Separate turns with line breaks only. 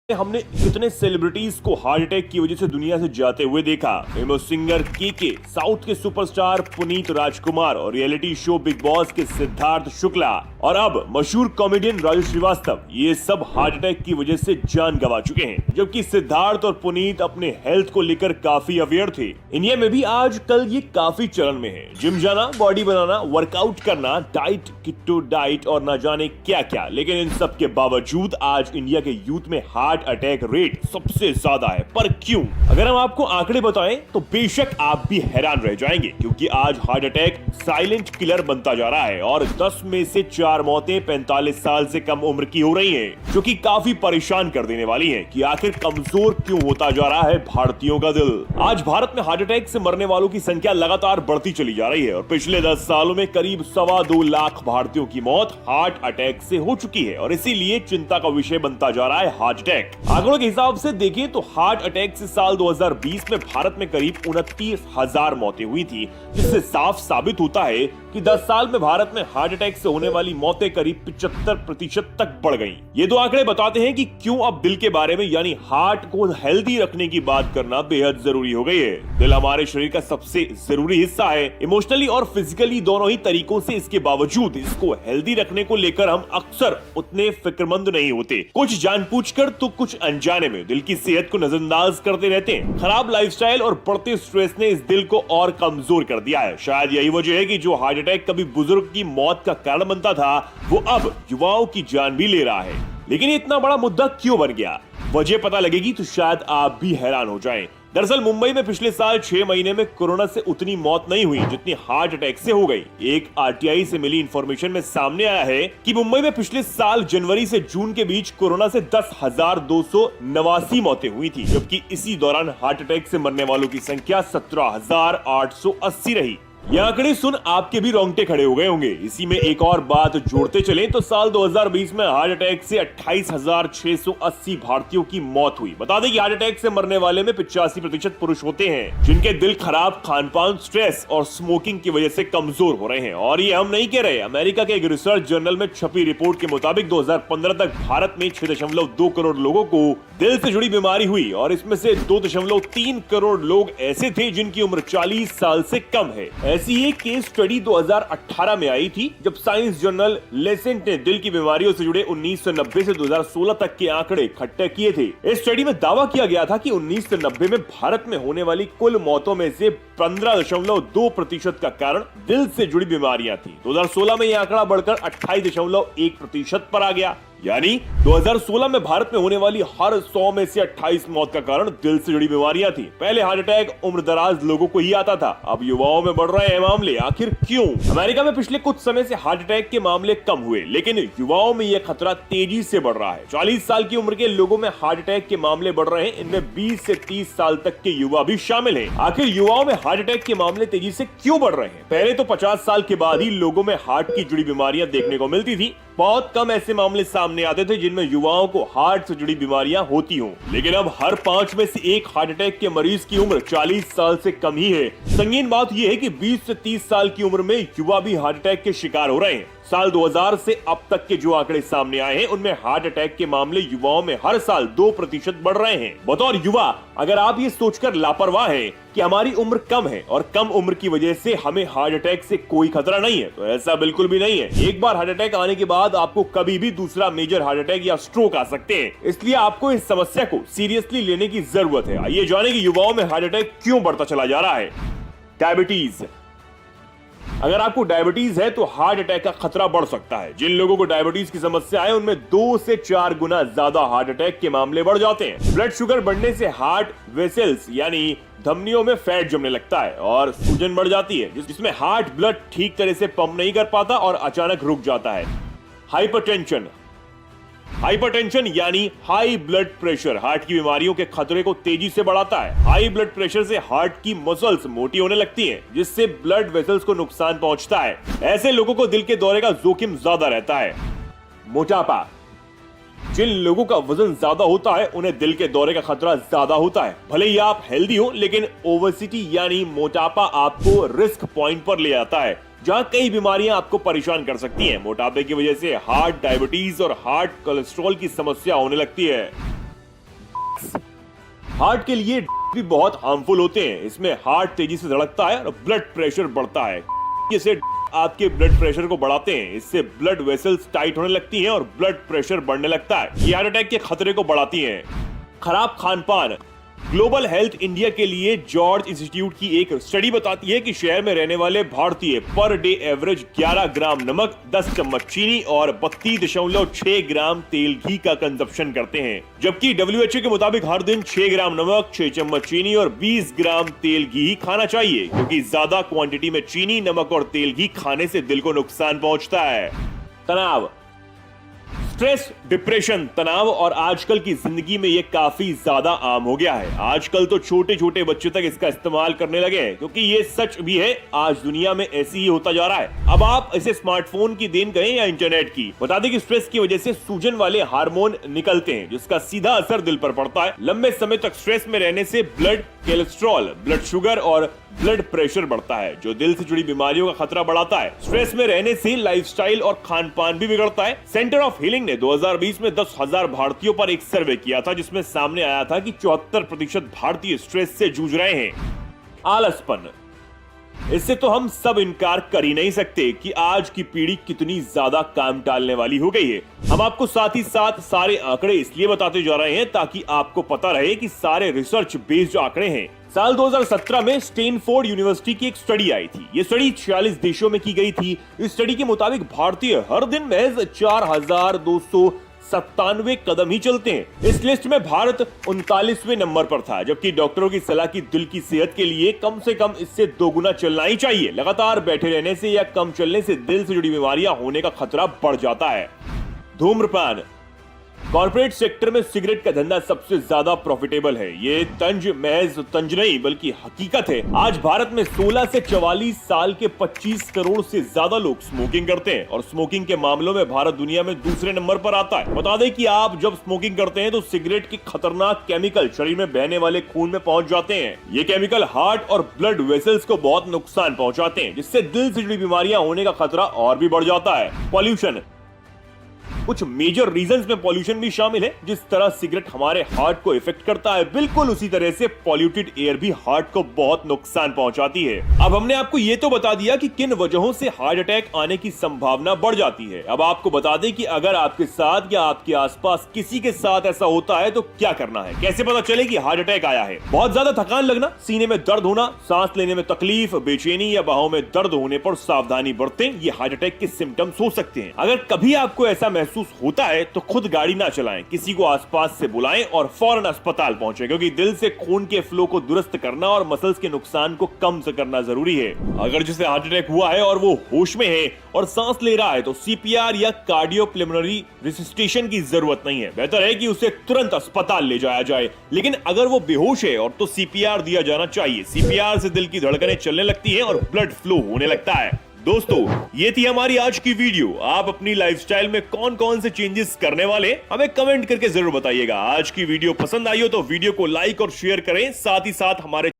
हमने कितने सेलिब्रिटीज को हार्ट अटैक की वजह से दुनिया से जाते हुए देखा। फेमस सिंगर के, साउथ के सुपरस्टार पुनीत राजकुमार और रियलिटी शो बिग बॉस के सिद्धार्थ शुक्ला और अब मशहूर कॉमेडियन राजू श्रीवास्तव, ये सब हार्ट अटैक की वजह से जान गंवा चुके हैं। जबकि सिद्धार्थ और पुनीत अपने हेल्थ को लेकर काफी अवेयर थे। इंडिया में भी आजकल ये काफी चलन में है। जिम जाना, बॉडी बनाना, वर्कआउट करना, डाइट, किटो डाइट और न जाने क्या क्या। लेकिन इन सब के बावजूद आज इंडिया के यूथ में हार्ट अटैक रेट सबसे ज्यादा है। पर क्यों? अगर हम आपको आंकड़े बताएं तो बेशक आप भी हैरान रह जाएंगे, क्योंकि आज हार्ट अटैक साइलेंट किलर बनता जा रहा है और 10 में से 4 मौतें 45 साल से कम उम्र की हो रही हैं, जो कि काफी परेशान कर देने वाली हैं कि आखिर कमजोर क्यों होता जा रहा है भारतीयों का दिल। आज भारत में हार्ट अटैक से मरने वालों की संख्या लगातार बढ़ती चली जा रही है और पिछले 10 सालों में करीब 2.25 लाख भारतीयों की मौत हार्ट अटैक से हो चुकी है और इसीलिए चिंता का विषय बनता जा रहा है हार्ट अटैक। आंकड़ों के हिसाब से देखें तो हार्ट अटैक से साल 2020 में भारत में करीब 29,000 मौतें हुई थी, जिससे साफ साबित होता है कि 10 साल में भारत में हार्ट अटैक से होने वाली मौतें करीब 75% तक बढ़ गईं। ये दो आंकड़े बताते हैं कि क्यों अब दिल के बारे में यानी हार्ट को हेल्दी रखने की बात करना बेहद जरूरी हो गई है। दिल हमारे शरीर का सबसे जरूरी हिस्सा है, इमोशनली और फिजिकली दोनों ही तरीकों से। इसके बावजूद इसको हेल्दी रखने को लेकर हम अक्सर उतने फिक्रमंद नहीं होते। कुछ जानबूझकर तो कुछ अनजाने में दिल की सेहत को नजरअंदाज करते रहते हैं। खराब लाइफस्टाइल और बढ़ते स्ट्रेस ने इस दिल को और कमजोर कर दिया है। शायद यही वजह है कि जो हार्ट अटैक कभी बुजुर्ग की मौत का कारण बनता था, वो अब युवाओं की जान भी ले रहा है। लेकिन ये इतना बड़ा मुद्दा क्यों बन गया? वजह पता लगेगी तो शायद आप भी हैरान हो जाएं। दरअसल मुंबई में पिछले साल 6 महीने में कोरोना से उतनी मौत नहीं हुई जितनी हार्ट अटैक से हो गई। एक आरटीआई से मिली इंफॉर्मेशन में सामने आया है कि मुंबई में पिछले साल जनवरी से जून के बीच कोरोना से 10,289 मौतें हुई थी, जबकि इसी दौरान हार्ट अटैक से मरने वालों की संख्या 17,880 रही। ये आंकड़े सुन आपके भी रोंगटे खड़े हो गए होंगे। इसी में एक और बात जोड़ते चलें तो साल 2020 में हार्ट अटैक से 28,680 भारतीयों की मौत हुई। बता दें कि हार्ट अटैक से मरने वाले में 85% पुरुष होते हैं, जिनके दिल खराब खान-पान, स्ट्रेस और स्मोकिंग की वजह से कमजोर हो रहे हैं। और ये हम नहीं कह रहे, अमेरिका के एक रिसर्च जर्नल में छपी रिपोर्ट के मुताबिक 2015 तक भारत में 6.2 करोड़ लोगों को दिल से जुड़ी बीमारी हुई और इसमें से 2.3 करोड़ लोग ऐसे थे जिनकी उम्र 40 साल से कम है। ऐसी एक केस स्टडी 2018 में आई थी, जब साइंस जर्नल लेसेंट ने दिल की बीमारियों से जुड़े 1990 से 2016 तक के आंकड़े इकट्ठे किए थे। इस स्टडी में दावा किया गया था कि 1990 में भारत में होने वाली कुल मौतों में से 15.2% का कारण दिल से जुड़ी बीमारियां थी। 2016 में यह आंकड़ा बढ़कर 28.1% पर आ गया। यानी 2016 में भारत में होने वाली हर 100 में से 28 मौत का कारण दिल से जुड़ी बीमारियां थी। पहले हार्ट अटैक उम्रदराज लोगों को ही आता था, अब युवाओं में बढ़ रहे हैं मामले। आखिर क्यों? अमेरिका में पिछले कुछ समय से हार्ट अटैक के मामले कम हुए, लेकिन युवाओं में यह खतरा तेजी से बढ़ रहा है। 40 साल की उम्र के लोगों में हार्ट अटैक के मामले बढ़ रहे हैं। इनमें 20 से 30 साल तक के युवा भी शामिल हैं। आखिर युवाओं में हार्ट अटैक के मामले तेजी से क्यों बढ़ रहे हैं? पहले तो 50 साल के बाद ही लोगों में हार्ट की जुड़ी बीमारियां देखने को मिलती थी। बहुत कम ऐसे मामले सामने आते थे जिनमें युवाओं को हार्ट से जुड़ी बीमारियां होती हों। लेकिन अब हर 5 में से एक हार्ट अटैक के मरीज की उम्र 40 साल से कम ही है। संगीन बात यह है कि 20 से 30 साल की उम्र में युवा भी हार्ट अटैक के शिकार हो रहे हैं। साल 2000 से अब तक के जो आंकड़े सामने आए हैं, उनमें हार्ट अटैक के मामले युवाओं में हर साल 2% बढ़ रहे हैं। बतौर युवा अगर आप ये सोचकर लापरवाह हैं कि हमारी उम्र कम है और कम उम्र की वजह से हमें हार्ट अटैक से कोई खतरा नहीं है, तो ऐसा बिल्कुल भी नहीं है। एक बार हार्ट अटैक आने के बाद आपको कभी भी दूसरा मेजर हार्ट अटैक या स्ट्रोक आ सकते हैं। इसलिए आपको इस समस्या को सीरियसली लेने की जरूरत है। आइए जाने कि युवाओं में हार्ट अटैक क्यों बढ़ता चला जा रहा है। डायबिटीज। अगर आपको डायबिटीज है तो हार्ट अटैक का खतरा बढ़ सकता है। जिन लोगों को डायबिटीज की समस्या है, उनमें 2 से 4 गुना ज्यादा हार्ट अटैक के मामले बढ़ जाते हैं। ब्लड शुगर बढ़ने से हार्ट वेसल्स यानी धमनियों में फैट जमने लगता है और सूजन बढ़ जाती है, जिसमें हार्ट ब्लड ठीक तरह से पंप नहीं कर पाता और अचानक रुक जाता है। हाइपरटेंशन। हाइपरटेंशन यानी हाई ब्लड प्रेशर हार्ट की बीमारियों के खतरे को तेजी से बढ़ाता है। हाई ब्लड प्रेशर से हार्ट की मसल्स मोटी होने लगती हैं, जिससे ब्लड वेसल्स को नुकसान पहुंचता है। ऐसे लोगों को दिल के दौरे का जोखिम ज्यादा रहता है। मोटापा। जिन लोगों का वजन ज्यादा होता है, उन्हें दिल के दौरे का खतरा ज्यादा होता है। भले ही आप हेल्दी हो, लेकिन ओबेसिटी यानी मोटापा आपको रिस्क पॉइंट पर ले जाता है, जहां कई बीमारियां आपको परेशान कर सकती हैं। मोटापे की वजह से हार्ट डायबिटीज और हार्ट कोलेस्ट्रॉल की समस्या होने लगती है। हार्ट के लिए भी बहुत हार्मफुल होते हैं। इसमें हार्ट तेजी से धड़कता है और ब्लड प्रेशर बढ़ता है। इसे आपके ब्लड प्रेशर को बढ़ाते हैं। इससे ब्लड वेसल्स टाइट होने लगती हैं और ब्लड प्रेशर बढ़ने लगता है। ये हार्ट अटैक के खतरे को बढ़ाती हैं। खराब खान पान। ग्लोबल हेल्थ इंडिया के लिए जॉर्ज इंस्टीट्यूट की एक स्टडी बताती है कि शहर में रहने वाले भारतीय पर डे एवरेज 11 ग्राम नमक, 10 चम्मच चीनी और 32.6 ग्राम तेल घी का कंजप्शन करते हैं, जबकि WHO के मुताबिक हर दिन 6 ग्राम नमक, 6 चम्मच चीनी और 20 ग्राम तेल घी खाना चाहिए, क्योंकि ज्यादा क्वांटिटी में चीनी, नमक और तेल घी खाने से दिल को नुकसान पहुंचता है। तनाव, स्ट्रेस, डिप्रेशन, तनाव और आजकल की जिंदगी में ये काफी ज्यादा आम हो गया है। आजकल तो छोटे छोटे बच्चों तक इसका इस्तेमाल करने लगे हैं, क्योंकि ये सच भी है, आज दुनिया में ऐसी ही होता जा रहा है। अब आप इसे स्मार्टफोन की देन कहें या इंटरनेट की। बता दें कि स्ट्रेस की वजह से सूजन वाले हार्मोन निकलते हैं, जिसका सीधा असर दिल पर पड़ता है। लंबे समय तक स्ट्रेस में रहने से ब्लड कोलेस्ट्रॉल, ब्लड शुगर और ब्लड प्रेशर बढ़ता है, जो दिल से जुड़ी बीमारियों का खतरा बढ़ाता है। स्ट्रेस में रहने से लाइफस्टाइल और खान पान भी बिगड़ता है। सेंटर ऑफ हीलिंग ने 2020 में 10,000 भारतीयों पर एक सर्वे किया था, जिसमें सामने आया था कि 74% भारतीय स्ट्रेस से जूझ रहे हैं। आलसपन, इससे तो हम सब इनकार कर ही नहीं सकते कि आज की पीढ़ी कितनी ज्यादा काम टालने वाली हो गई है। हम आपको साथ ही साथ सारे आंकड़े इसलिए बताते जा रहे हैं ताकि आपको पता रहे कि सारे रिसर्च बेस्ड आंकड़े हैं। साल 2017 में स्टैनफोर्ड यूनिवर्सिटी की एक स्टडी आई थी। ये स्टडी 46 देशों में की गई थी। इस स्टडी के मुताबिक भारतीय हर दिन महज 4,297 कदम ही चलते हैं। इस लिस्ट में भारत 39वें नंबर पर था, जबकि डॉक्टरों की सलाह की दिल की सेहत के लिए कम से कम इससे दोगुना चलना ही चाहिए। लगातार बैठे रहने से या कम चलने से दिल से जुड़ी बीमारियां होने का खतरा बढ़ जाता है। धूम्रपान, कॉर्पोरेट सेक्टर में सिगरेट का धंधा सबसे ज्यादा प्रॉफिटेबल है। ये महज तंज नहीं बल्कि हकीकत है। आज भारत में 16 से 44 साल के 25 करोड़ से ज्यादा लोग स्मोकिंग करते हैं और स्मोकिंग के मामलों में भारत दुनिया में दूसरे नंबर पर आता है। बता दें कि आप जब स्मोकिंग करते हैं तो सिगरेट के खतरनाक केमिकल शरीर में बहने वाले खून में पहुंच जाते हैं। ये केमिकल हार्ट और ब्लड वेसल्स को बहुत नुकसान पहुंचाते हैं, जिससे दिल से जुड़ी बीमारियां होने का खतरा और भी बढ़ जाता है। पॉल्यूशन, कुछ मेजर रीजंस में पॉल्यूशन भी शामिल है। जिस तरह सिगरेट हमारे हार्ट को इफेक्ट करता है, बिल्कुल उसी तरह से पॉल्यूटेड एयर भी हार्ट को बहुत नुकसान पहुंचाती है। अब हमने आपको ये तो बता दिया कि किन वजहों से हार्ट अटैक आने की संभावना बढ़ जाती है। अब आपको बता दें कि अगर आपके साथ या आपके आसपास किसी के साथ ऐसा होता है तो क्या करना है, कैसे पता चले कि हार्ट अटैक आया है। बहुत ज्यादा थकान लगना, सीने में दर्द होना, सांस लेने में तकलीफ, बेचैनी या बाहों में दर्द होने पर सावधानी बरतें। ये हार्ट अटैक के सिम्टम्स हो सकते हैं। अगर कभी आपको ऐसा महसूस होता है तो खुद गाड़ी ना चलाएं, किसी को आसपास से बुलाएं और फौरन अस्पताल पहुंचे, क्योंकि दिल से खून के फ्लो को दुरुस्त करना और मसल्स के नुकसान को कम से करना जरूरी है। अगर जिसे हार्ट अटैक हुआ है और वो होश में है और सांस ले रहा है तो CPR या कार्डियोपल्मोनरी रिससिटेशन की जरूरत नहीं है। बेहतर है कि उसे तुरंत अस्पताल ले जाया जाए। लेकिन अगर वो बेहोश है और तो CPR दिया जाना चाहिए। CPR से दिल की धड़कनें चलने लगती है और ब्लड फ्लो होने लगता है। दोस्तों, ये थी हमारी आज की वीडियो। आप अपनी लाइफस्टाइल में कौन कौन से चेंजेस करने वाले हमें कमेंट करके जरूर बताइएगा। आज की वीडियो पसंद आई हो तो वीडियो को लाइक और शेयर करें। साथ ही साथ हमारे